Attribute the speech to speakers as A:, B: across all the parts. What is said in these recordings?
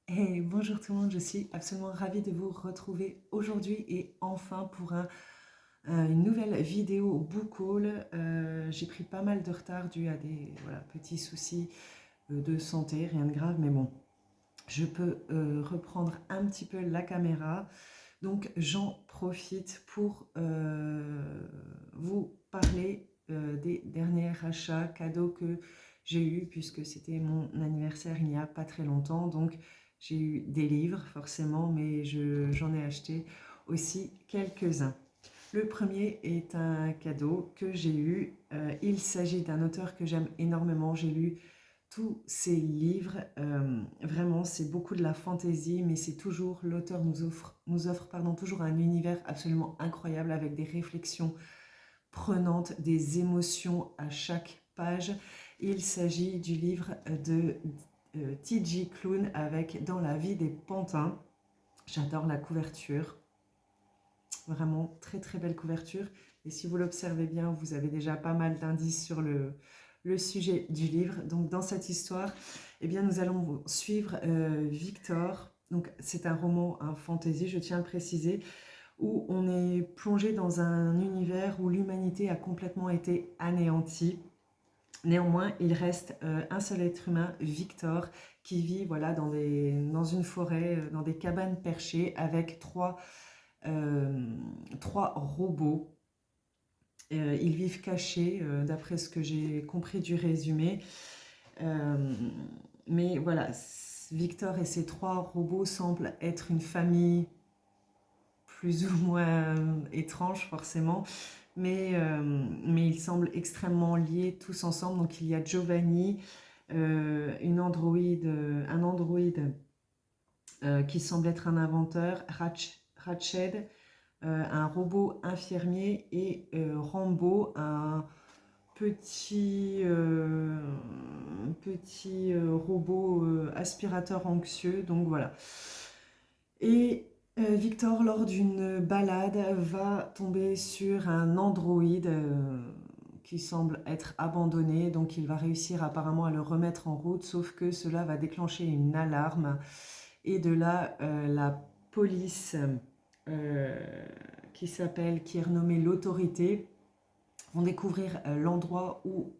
A: Hey, bonjour tout le monde, je suis absolument ravie de vous retrouver aujourd'hui et enfin pour une nouvelle vidéo book haul. J'ai pris pas mal de retard dû à des petits soucis de santé, rien de grave, mais bon, je peux reprendre un petit peu la caméra. Donc j'en profite pour vous parler des derniers achats cadeaux que j'ai eus puisque c'était mon anniversaire il n'y a pas très longtemps. Donc j'ai eu des livres forcément, mais j'en ai acheté aussi quelques-uns. Le premier est un cadeau que j'ai eu. Il s'agit d'un auteur que j'aime énormément. J'ai lu tous ces livres. Vraiment, c'est beaucoup de la fantaisie, mais c'est toujours, l'auteur nous offre toujours un univers absolument incroyable avec des réflexions prenantes, des émotions à chaque page. Il s'agit du livre de T.J. Klune avec Dans la vie des pantins. J'adore la couverture. Vraiment très très belle couverture. Et si vous l'observez bien, vous avez déjà pas mal d'indices sur le sujet du livre. Donc dans cette histoire, eh bien, nous allons suivre Victor. Donc c'est un roman, un fantasy, je tiens à le préciser, où on est plongé dans un univers où l'humanité a complètement été anéantie. Néanmoins, il reste un seul être humain, Victor, qui vit dans une forêt, dans des cabanes perchées avec trois robots. Ils vivent cachés, d'après ce que j'ai compris du résumé. Euh, mais voilà, Victor et ses trois robots semblent être une famille plus ou moins étrange forcément, mais ils semblent extrêmement liés tous ensemble. Donc il y a Giovanni, un androïde qui semble être un inventeur, Ratched, un robot infirmier et Rambo, un petit robot aspirateur anxieux. Donc voilà. Et Victor, lors d'une balade, va tomber sur un androïde qui semble être abandonné. Donc il va réussir apparemment à le remettre en route, sauf que cela va déclencher une alarme. Et de là, la police euh, qui est renommée l'autorité, vont découvrir l'endroit où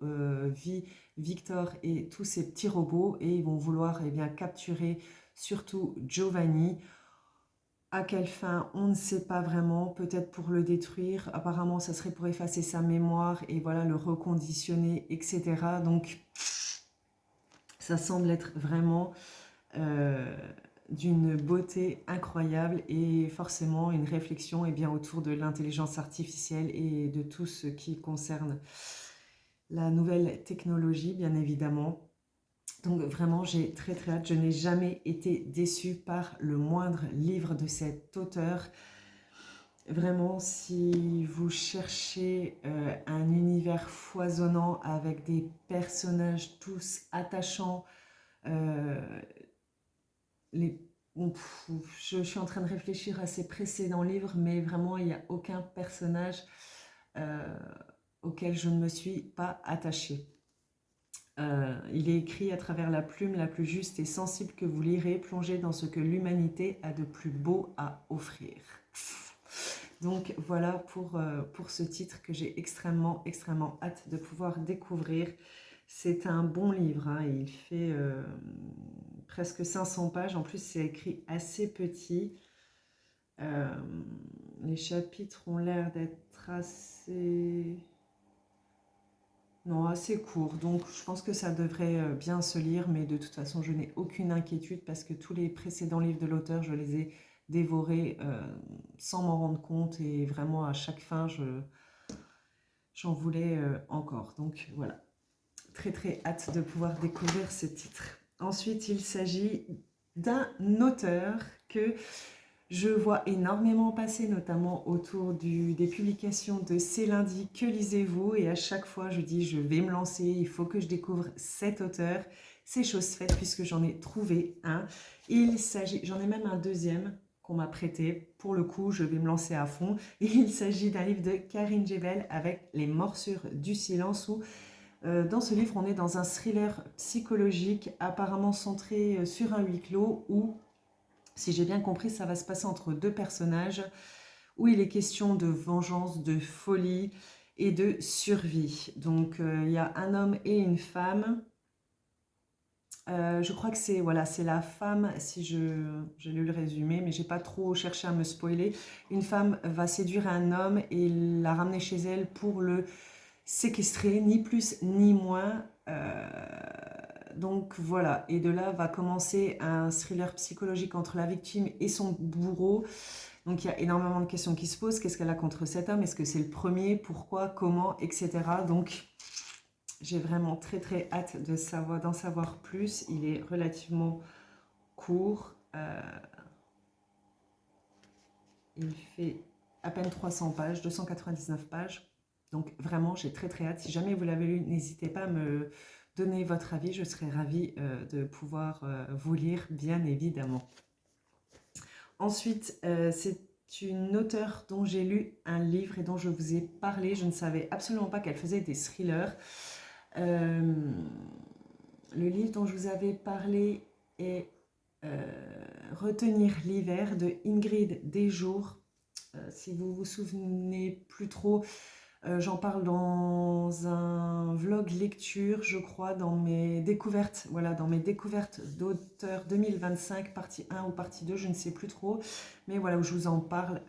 A: vit Victor et tous ces petits robots et ils vont vouloir bien capturer surtout Giovanni. À quelle fin, on ne sait pas vraiment, peut-être pour le détruire, apparemment ça serait pour effacer sa mémoire et voilà le reconditionner, etc. Donc ça semble être vraiment euh, d'une beauté incroyable et forcément une réflexion bien, autour de l'intelligence artificielle et de tout ce qui concerne la nouvelle technologie, bien évidemment. Donc vraiment, j'ai très très hâte. Je n'ai jamais été déçue par le moindre livre de cet auteur. Vraiment, si vous cherchez un univers foisonnant avec des personnages tous attachants, euh, les, je suis en train de réfléchir à ses précédents livres, mais vraiment, il n'y a aucun personnage euh, auquel je ne me suis pas attachée. Il est écrit à travers la plume la plus juste et sensible que vous lirez, plongé dans ce que l'humanité a de plus beau à offrir. Donc voilà pour ce titre que j'ai extrêmement, extrêmement hâte de pouvoir découvrir. C'est un bon livre, hein, il fait presque 500 pages, en plus c'est écrit assez petit. Euh, les chapitres ont l'air d'être assez... Non, assez court, donc je pense que ça devrait bien se lire, mais de toute façon je n'ai aucune inquiétude parce que tous les précédents livres de l'auteur, je les ai dévorés sans m'en rendre compte et vraiment à chaque fin, j'en voulais encore. Donc voilà, très très hâte de pouvoir découvrir ce titre. Ensuite, il s'agit d'un auteur que je vois énormément passer, notamment autour des publications de C'est lundi, que lisez-vous? Et à chaque fois, je dis, je vais me lancer, il faut que je découvre cet auteur. C'est chose faite puisque j'en ai trouvé un. J'en ai même un deuxième qu'on m'a prêté. Pour le coup, je vais me lancer à fond. Et il s'agit d'un livre de Karine Jebel avec Les morsures du silence où Dans ce livre, on est dans un thriller psychologique apparemment centré sur un huis clos où, si j'ai bien compris, ça va se passer entre deux personnages où il est question de vengeance, de folie et de survie. Donc il y a un homme et une femme. Je crois que c'est voilà, c'est la femme, si j'ai lu le résumé, mais j'ai pas trop cherché à me spoiler. Une femme va séduire un homme et la ramener chez elle pour le séquestrer, ni plus ni moins. Donc voilà, et de là va commencer un thriller psychologique entre la victime et son bourreau. Donc il y a énormément de questions qui se posent. Qu'est-ce qu'elle a contre cet homme? Est-ce que c'est le premier? Pourquoi? Comment? Etc. Donc j'ai vraiment très très hâte d'en savoir plus. Il est relativement court. Il fait à peine 300 pages, 299 pages. Donc vraiment, j'ai très très hâte. Si jamais vous l'avez lu, n'hésitez pas à me donner votre avis. Je serais ravie de pouvoir vous lire, bien évidemment. Ensuite, c'est une auteure dont j'ai lu un livre et dont je vous ai parlé. Je ne savais absolument pas qu'elle faisait des thrillers. Le livre dont je vous avais parlé est Retenir l'hiver de Ingrid Desjours. Si vous vous souvenez plus trop, j'en parle dans un vlog lecture, je crois, dans mes découvertes, voilà, dans mes découvertes d'auteurs 2025, partie 1 ou partie 2, je ne sais plus trop, mais voilà, où je vous en parle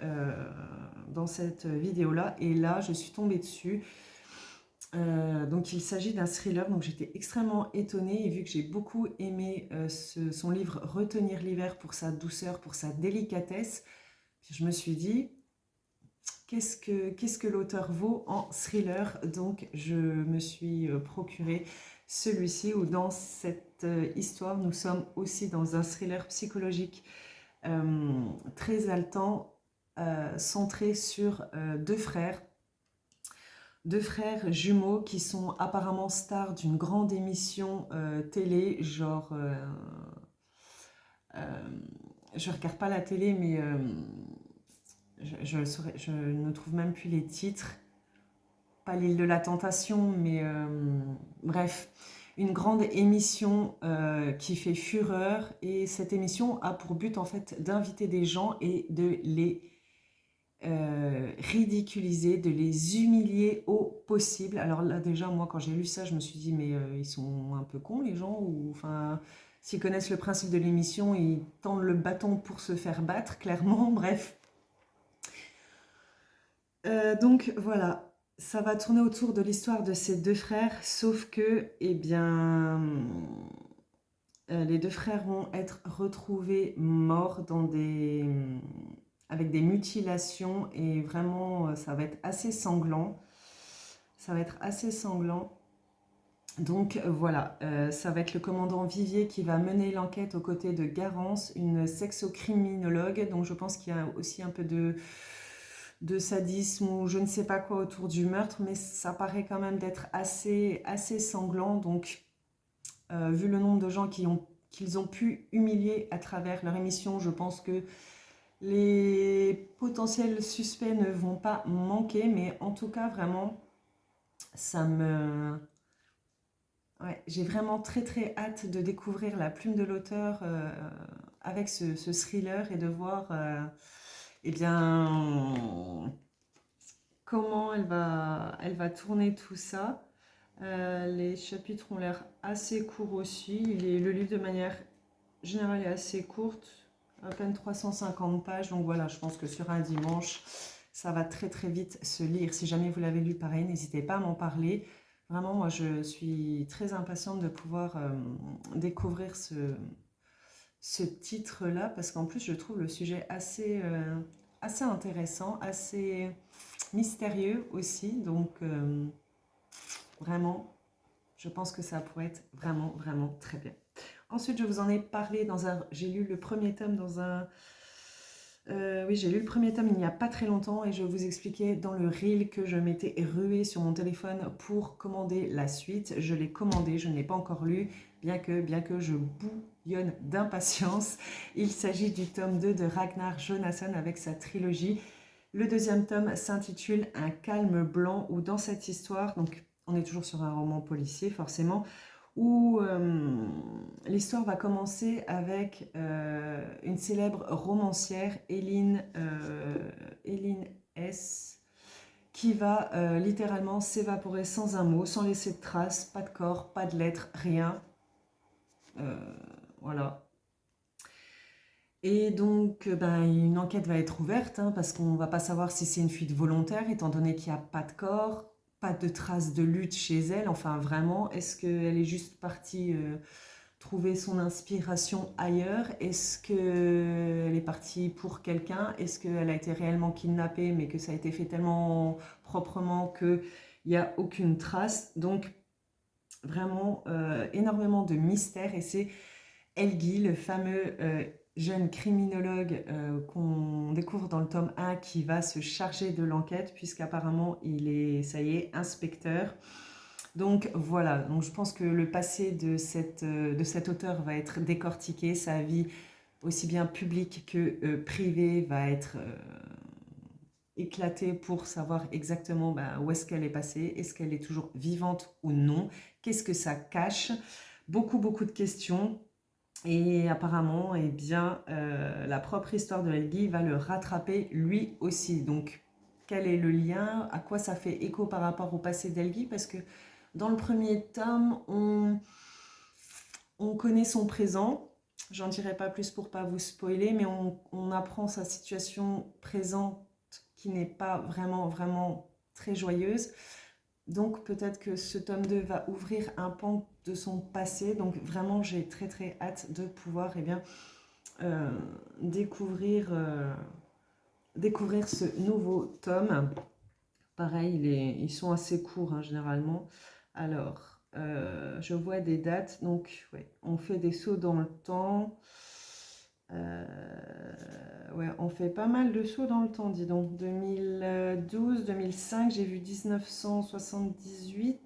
A: dans cette vidéo-là. Et là, je suis tombée dessus. Donc il s'agit d'un thriller, donc j'étais extrêmement étonnée et vu que j'ai beaucoup aimé son livre Retenir l'hiver pour sa douceur, pour sa délicatesse, je me suis dit qu'est-ce que l'auteur vaut en thriller. Donc je me suis procuré celui-ci où dans cette histoire nous sommes aussi dans un thriller psychologique très haletant, centré sur deux frères jumeaux qui sont apparemment stars d'une grande émission télé, genre, je regarde pas la télé, mais je ne trouve même plus les titres, pas l'île de la tentation, mais bref, une grande émission qui fait fureur, et cette émission a pour but en fait d'inviter des gens et de les ridiculiser, de les humilier au possible. Alors là déjà, moi quand j'ai lu ça, je me suis dit mais ils sont un peu cons les gens, ou enfin s'ils connaissent le principe de l'émission, ils tendent le bâton pour se faire battre, clairement, bref. Donc voilà, ça va tourner autour de l'histoire de ces deux frères, sauf que, eh bien, les deux frères vont être retrouvés morts avec des mutilations, et vraiment, ça va être assez sanglant. Ça va être assez sanglant. Donc voilà, ça va être le commandant Vivier qui va mener l'enquête aux côtés de Garance, une sexocriminologue. Donc je pense qu'il y a aussi un peu de sadisme ou je ne sais pas quoi autour du meurtre, mais ça paraît quand même d'être assez sanglant. Donc vu le nombre de gens qu'ils ont pu humilier à travers leur émission, je pense que les potentiels suspects ne vont pas manquer. Mais en tout cas, vraiment, ça me... Ouais, j'ai vraiment très très hâte de découvrir la plume de l'auteur avec ce thriller et de voir eh bien, comment elle va tourner tout ça. Les chapitres ont l'air assez courts aussi. Le livre de manière générale est assez courte, à peine 350 pages. Donc voilà, je pense que sur un dimanche, ça va très très vite se lire. Si jamais vous l'avez lu, pareil, n'hésitez pas à m'en parler. Vraiment, moi, je suis très impatiente de pouvoir découvrir ce titre-là, parce qu'en plus, je trouve le sujet assez intéressant, assez mystérieux aussi. Donc, vraiment, je pense que ça pourrait être vraiment, vraiment très bien. Ensuite, je vous en ai parlé j'ai lu le premier tome dans un... oui, j'ai lu le premier tome il n'y a pas très longtemps et je vous expliquais dans le reel que je m'étais ruée sur mon téléphone pour commander la suite. Je l'ai commandé, je ne l'ai pas encore lu, bien que je bouillonne d'impatience. Il s'agit du tome 2 de Ragnar Jonasson avec sa trilogie. Le deuxième tome s'intitule Un calme blanc, où dans cette histoire, donc on est toujours sur un roman policier forcément, où l'histoire va commencer avec une célèbre romancière, Eileen S., qui va littéralement s'évaporer sans un mot, sans laisser de traces, pas de corps, pas de lettres, rien. Euh, voilà. Et donc, ben, une enquête va être ouverte, hein, parce qu'on ne va pas savoir si c'est une fuite volontaire, étant donné qu'il n'y a pas de corps, pas de traces de lutte chez elle. Enfin, vraiment, est-ce qu'elle est juste partie trouver son inspiration ailleurs? Est-ce qu'elle est partie pour quelqu'un? Est-ce qu'elle a été réellement kidnappée, mais que ça a été fait tellement proprement qu'il n'y a aucune trace? Donc, vraiment, énormément de mystères. Et c'est Helgi, le fameux jeune criminologue qu'on découvre dans le tome 1 qui va se charger de l'enquête puisqu'apparemment il est, ça y est, inspecteur. Donc voilà, donc je pense que le passé de cet auteur va être décortiqué, sa vie aussi bien publique que privée va être éclatée pour savoir exactement où est-ce qu'elle est passée, est-ce qu'elle est toujours vivante ou non, qu'est-ce que ça cache, beaucoup de questions. Et apparemment, eh bien, la propre histoire de Helgi va le rattraper lui aussi. Donc, quel est le lien? À quoi ça fait écho par rapport au passé d'Helgi? Parce que dans le premier tome, on connaît son présent. J'en dirai pas plus pour pas vous spoiler, mais on apprend sa situation présente qui n'est pas vraiment très joyeuse. Donc peut-être que ce tome 2 va ouvrir un pan de son passé. Donc vraiment, j'ai très hâte de pouvoir euh, découvrir, découvrir ce nouveau tome. Pareil, ils sont assez courts hein, généralement. Alors, je vois des dates. Donc, ouais, on fait des sauts dans le temps. Ouais, on fait pas mal de sauts dans le temps, dis donc. 2012, 2005, j'ai vu 1978.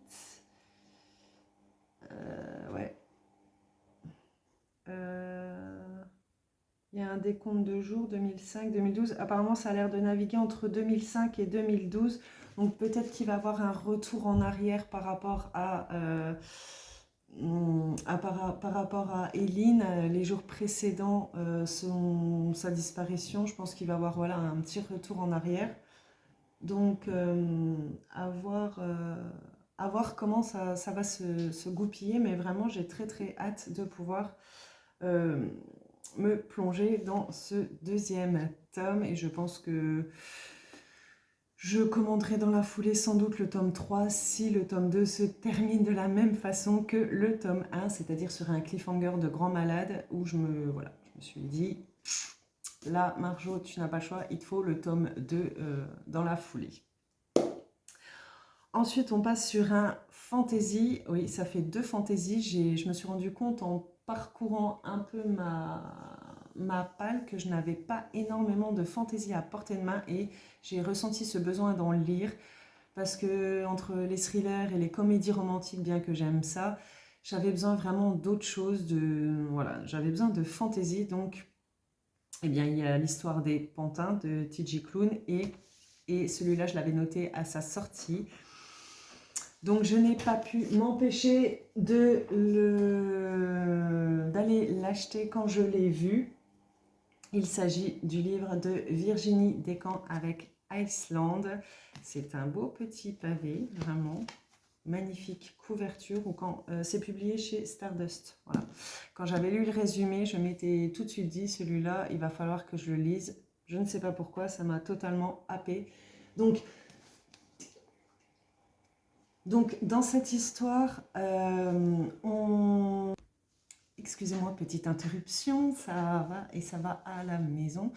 A: Ouais. Il y a un décompte de jours, 2005, 2012. Apparemment, ça a l'air de naviguer entre 2005 et 2012. Donc peut-être qu'il va avoir un retour en arrière par rapport par rapport à Eileen, les jours précédents sa disparition. Je pense qu'il va avoir voilà, un petit retour en arrière. Donc à voir comment ça va se goupiller. Mais vraiment, j'ai très hâte de pouvoir euh, me plonger dans ce deuxième tome. Et je pense que je commanderai dans la foulée sans doute le tome 3 si le tome 2 se termine de la même façon que le tome 1, c'est-à-dire sur un cliffhanger de grand malade où voilà, je me suis dit, là Marjo, tu n'as pas le choix, il te faut le tome 2 dans la foulée. Ensuite, on passe sur un fantasy. Oui, ça fait 2 fantasy. Je me suis rendu compte en parcourant un peu ma palle que je n'avais pas énormément de fantasy à portée de main et j'ai ressenti ce besoin d'en lire parce que entre les thrillers et les comédies romantiques, bien que j'aime ça, j'avais besoin vraiment d'autre chose. Voilà, j'avais besoin de fantasy. Donc, eh bien, il y a l'histoire des pantins de T.J. Klune et celui-là, je l'avais noté à sa sortie. Donc je n'ai pas pu m'empêcher d'aller l'acheter quand je l'ai vu. Il s'agit du livre de Virginie Despentes avec Iceland. C'est un beau petit pavé, vraiment. Magnifique couverture. C'est publié chez Stardust. Voilà. Quand j'avais lu le résumé, je m'étais tout de suite dit, celui-là, il va falloir que je le lise. Je ne sais pas pourquoi, ça m'a totalement happée. Donc, dans cette histoire, excusez-moi, petite interruption, ça va et ça va à la maison.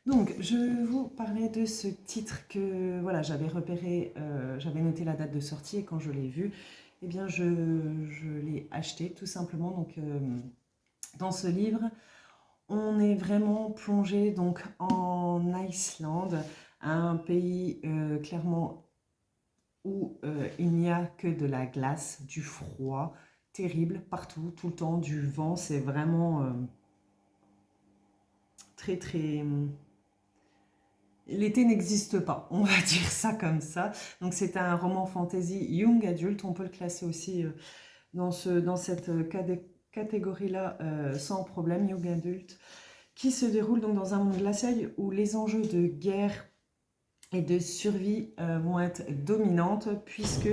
A: Donc, je vous parlais de ce titre que voilà, j'avais repéré, j'avais noté la date de sortie et quand je l'ai vu, eh bien, je l'ai acheté tout simplement. Donc, dans ce livre, on est vraiment plongé donc en Islande, un pays clairement où il n'y a que de la glace, du froid, terrible, partout, tout le temps, du vent. C'est vraiment très l'été n'existe pas, on va dire ça comme ça. Donc c'est un roman fantasy young adulte, on peut le classer aussi dans cette catégorie-là sans problème, young adulte, qui se déroule donc dans un monde glacial où les enjeux de guerre et de survie vont être dominantes, puisque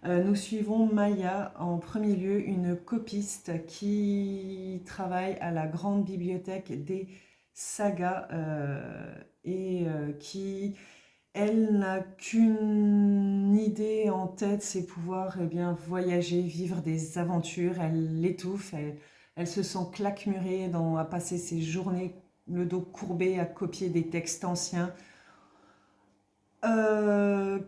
A: nous suivons Maya, en premier lieu une copiste qui travaille à la grande bibliothèque des sagas et qui, elle, n'a qu'une idée en tête, c'est pouvoir voyager, vivre des aventures. Elle l'étouffe, elle se sent claquemurée à passer ses journées le dos courbé à copier des textes anciens dont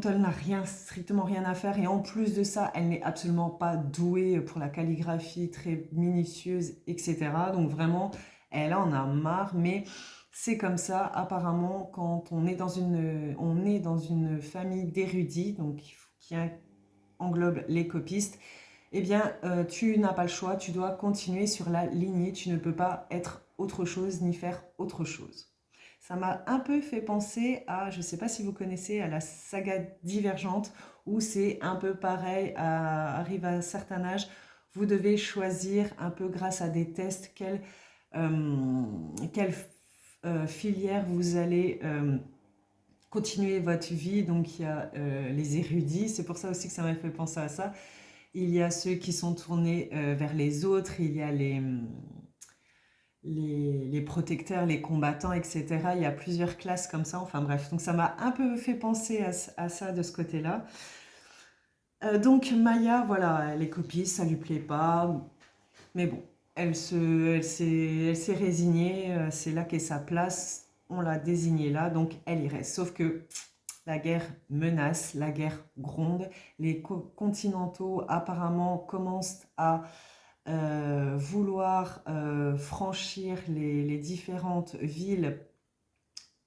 A: elle n'a strictement rien à faire. Et en plus de ça, elle n'est absolument pas douée pour la calligraphie très minutieuse, etc. Donc vraiment, elle en a marre, mais c'est comme ça. Apparemment, quand on est dans une famille d'érudits, donc qui englobe les copistes, eh bien, tu n'as pas le choix, tu dois continuer sur la lignée, tu ne peux pas être autre chose ni faire autre chose. Ça m'a un peu fait penser à, je ne sais pas si vous connaissez, à la saga Divergente, où c'est un peu pareil, arrive à un certain âge, vous devez choisir un peu grâce à des tests quelle filière vous allez continuer votre vie. Donc il y a les érudits, c'est pour ça aussi que ça m'a fait penser à ça. Il y a ceux qui sont tournés vers les autres, il y a les protecteurs, les combattants, etc. Il y a plusieurs classes comme ça, enfin bref. Donc ça m'a un peu fait penser à ça de ce côté-là. Donc Maya, voilà, les copies, ça lui plaît pas. Mais bon, elle s'est résignée, c'est là qu'est sa place, on l'a désignée là, donc elle y reste. Sauf que la guerre menace, la guerre gronde, les continentaux apparemment commencent à vouloir franchir les différentes villes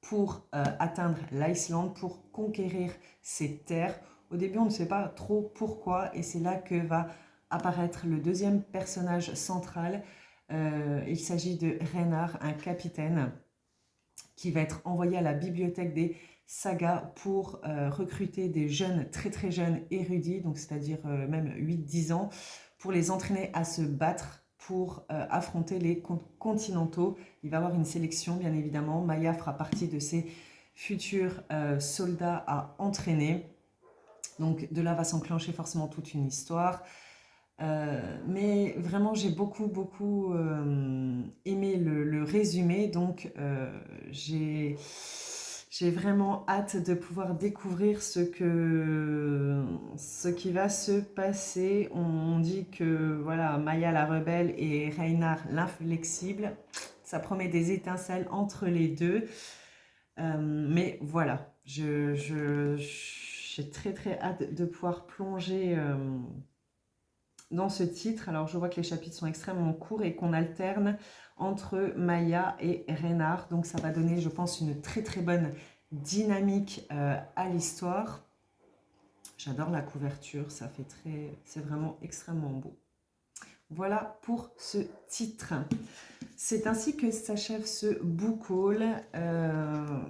A: pour atteindre l'Islande, pour conquérir ces terres. Au début, on ne sait pas trop pourquoi, et c'est là que va apparaître le deuxième personnage central. Il s'agit de Reynard, un capitaine qui va être envoyé à la bibliothèque des sagas pour recruter des jeunes, très très jeunes érudits, donc c'est-à-dire même 8-10 ans, pour les entraîner à se battre pour affronter les continentaux. Il va y avoir une sélection, bien évidemment. Maya fera partie de ces futurs soldats à entraîner. Donc de là va s'enclencher forcément toute une histoire. Mais vraiment, j'ai beaucoup aimé le résumé. Donc j'ai vraiment hâte de pouvoir découvrir ce qui va se passer. On dit que voilà, Maya la rebelle et Reynard l'inflexible. Ça promet des étincelles entre les deux. Mais voilà, j'ai très hâte de pouvoir plonger dans ce titre. Alors je vois que les chapitres sont extrêmement courts et qu'on alterne entre Maya et Reynard. Donc ça va donner, je pense, une très bonne dynamique à l'histoire. J'adore la couverture, c'est vraiment extrêmement beau. Voilà pour ce titre. C'est ainsi que s'achève ce book haul.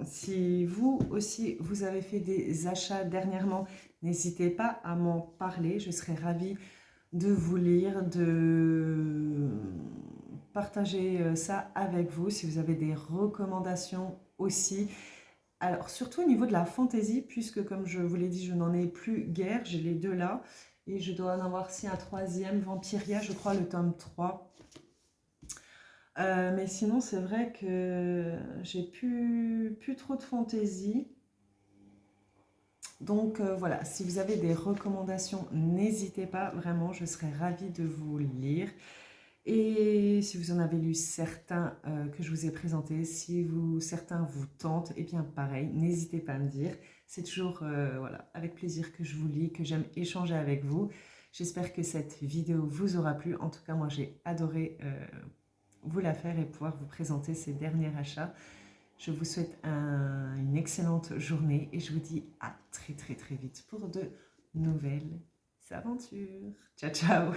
A: Si vous aussi, vous avez fait des achats dernièrement, n'hésitez pas à m'en parler. Je serais ravie de vous lire, de partager ça avec vous. Si vous avez des recommandations aussi. Alors, surtout au niveau de la fantaisie, puisque comme je vous l'ai dit, je n'en ai plus guère. J'ai les deux là. Et je dois en avoir si un troisième, Vampiria, je crois, le tome 3. Mais sinon, c'est vrai que j'ai plus trop de fantaisie. Donc voilà, si vous avez des recommandations, n'hésitez pas, vraiment, je serais ravie de vous lire. Et si vous en avez lu certains que je vous ai présentés, si certains vous tentent, eh bien pareil, n'hésitez pas à me dire. C'est toujours voilà, avec plaisir que je vous lis, que j'aime échanger avec vous. J'espère que cette vidéo vous aura plu. En tout cas, moi j'ai adoré vous la faire et pouvoir vous présenter ces derniers achats. Je vous souhaite une excellente journée et je vous dis à très vite pour de nouvelles aventures. Ciao, ciao!